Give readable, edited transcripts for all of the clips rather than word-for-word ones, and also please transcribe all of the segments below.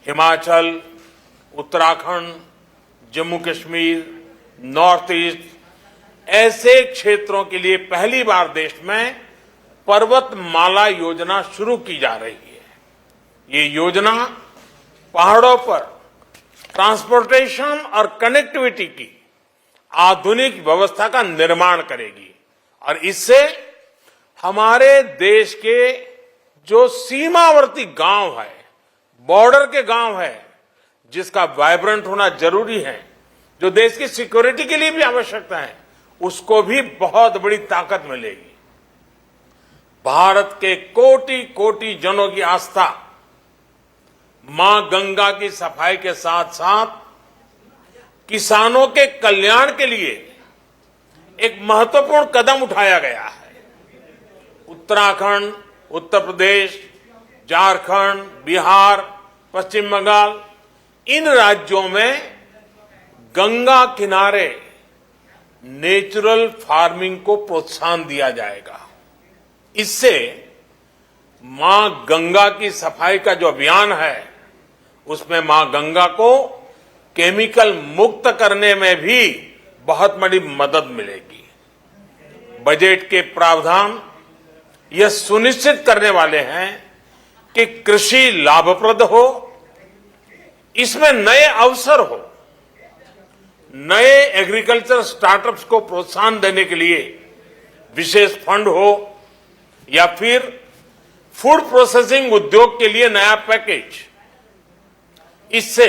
Himachal, Uttarakhand, Jammu Kashmir, north east ऐसे क्षेत्रों के लिए पहली बार देश में पर्वतमाला योजना शुरू की जा रही है। ये योजना पहाड़ों पर ट्रांसपोर्टेशन और कनेक्टिविटी की आधुनिक व्यवस्था का निर्माण करेगी और इससे हमारे देश के जो सीमावर्ती गांव है, बॉर्डर के गांव है, जिसका वाइब्रेंट होना जरूरी है, जो देश की सिक्योरिटी के लिए भी आवश्यकता है, उसको भी बहुत बड़ी ताकत मिलेगी। भारत के कोटि कोटि जनों की आस्था मां गंगा की सफाई के साथ साथ किसानों के कल्याण के लिए एक महत्वपूर्ण कदम उठाया गया है। उत्तराखंड, उत्तर प्रदेश, झारखंड, बिहार, पश्चिम बंगाल, इन राज्यों में गंगा किनारे नेचुरल फार्मिंग को प्रोत्साहन दिया जाएगा। इससे मां गंगा की सफाई का जो अभियान है, उसमें मां गंगा को केमिकल मुक्त करने में भी बहुत बड़ी मदद मिलेगी। बजट के प्रावधान यह सुनिश्चित करने वाले हैं कि कृषि लाभप्रद हो, इसमें नए अवसर हो, नए एग्रीकल्चर स्टार्टअप्स को प्रोत्साहन देने के लिए विशेष फंड हो या फिर फूड प्रोसेसिंग उद्योग के लिए नया पैकेज। इससे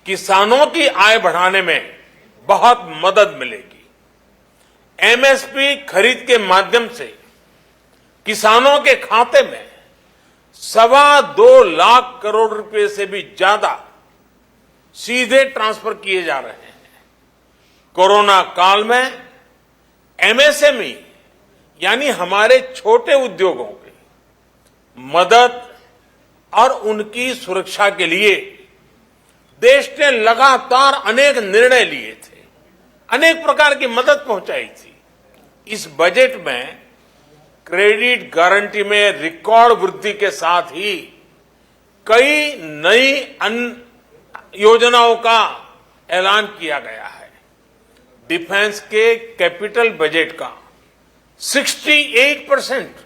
किसानों की आय बढ़ाने में बहुत मदद मिलेगी। एमएसपी खरीद के माध्यम से किसानों के खाते में 2.25 लाख करोड़ रुपए से भी ज्यादा सीधे ट्रांसफर किए जा रहे हैं। कोरोना काल में एमएसएमई यानी हमारे छोटे उद्योगों की मदद और उनकी सुरक्षा के लिए देश ने लगातार अनेक निर्णय लिए थे, अनेक प्रकार की मदद पहुंचाई थी। इस बजट में क्रेडिट गारंटी में रिकॉर्ड वृद्धि के साथ ही कई नई योजनाओं का ऐलान किया गया है। डिफेंस के कैपिटल बजट का 68%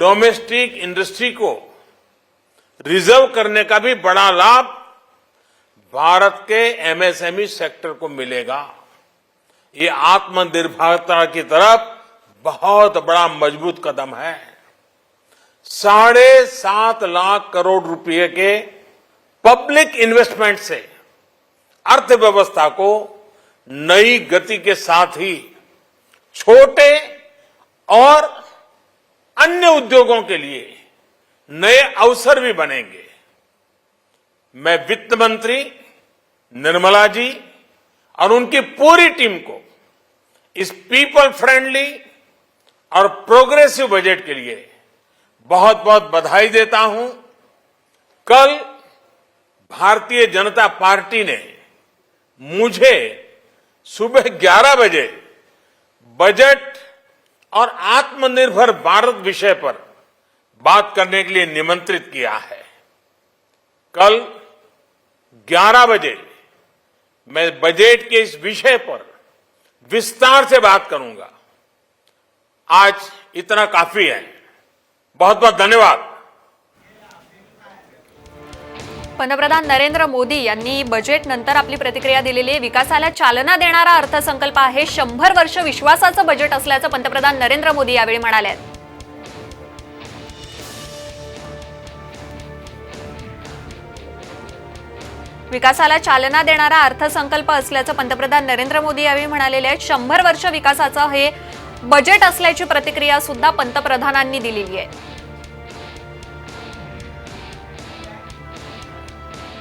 डोमेस्टिक इंडस्ट्री को रिजर्व करने का भी बड़ा लाभ भारत के एमएसएमई सेक्टर को मिलेगा। ये आत्मनिर्भरता की तरफ बहुत बड़ा मजबूत कदम है। 7.5 लाख करोड़ रुपए के पब्लिक इन्वेस्टमेंट से अर्थव्यवस्था को नई गति के साथ ही छोटे और अन्य उद्योगों के लिए नए अवसर भी बनेंगे। मैं वित्त मंत्री निर्मला जी और उनकी पूरी टीम को इस पीपल फ्रेंडली और प्रोग्रेसिव बजट के लिए बहुत बहुत बधाई देता हूं। कल भारतीय जनता पार्टी ने मुझे सुबह 11 बजे बजट और आत्मनिर्भर भारत विषय पर बात करने के लिए निमंत्रित किया है। कल 11 बजे मैं बजट के इस विषय पर विस्तार से बात करूंगा। आज इतना काफी है। बहुत बहुत धन्यवाद। पंतप्रधान नरेंद्र मोदी यांनी बजेट नंतर आपली प्रतिक्रिया दिलेली आहे। विकासाला चालना देणारा अर्थसंकल्प आहे, 100 वर्ष विश्वासाचं बजेट असल्याचं पंतप्रधान नरेंद्र मोदी यावेळी म्हणाले। विकासाला चालना देणारा अर्थसंकल्प असल्याचं पंतप्रधान नरेंद्र मोदी यावेळी म्हणालेले आहेत। 100 वर्ष विकासाचं हे बजेट असल्याची प्रतिक्रिया सुद्धा पंतप्रधानांनी दिलेली आहे।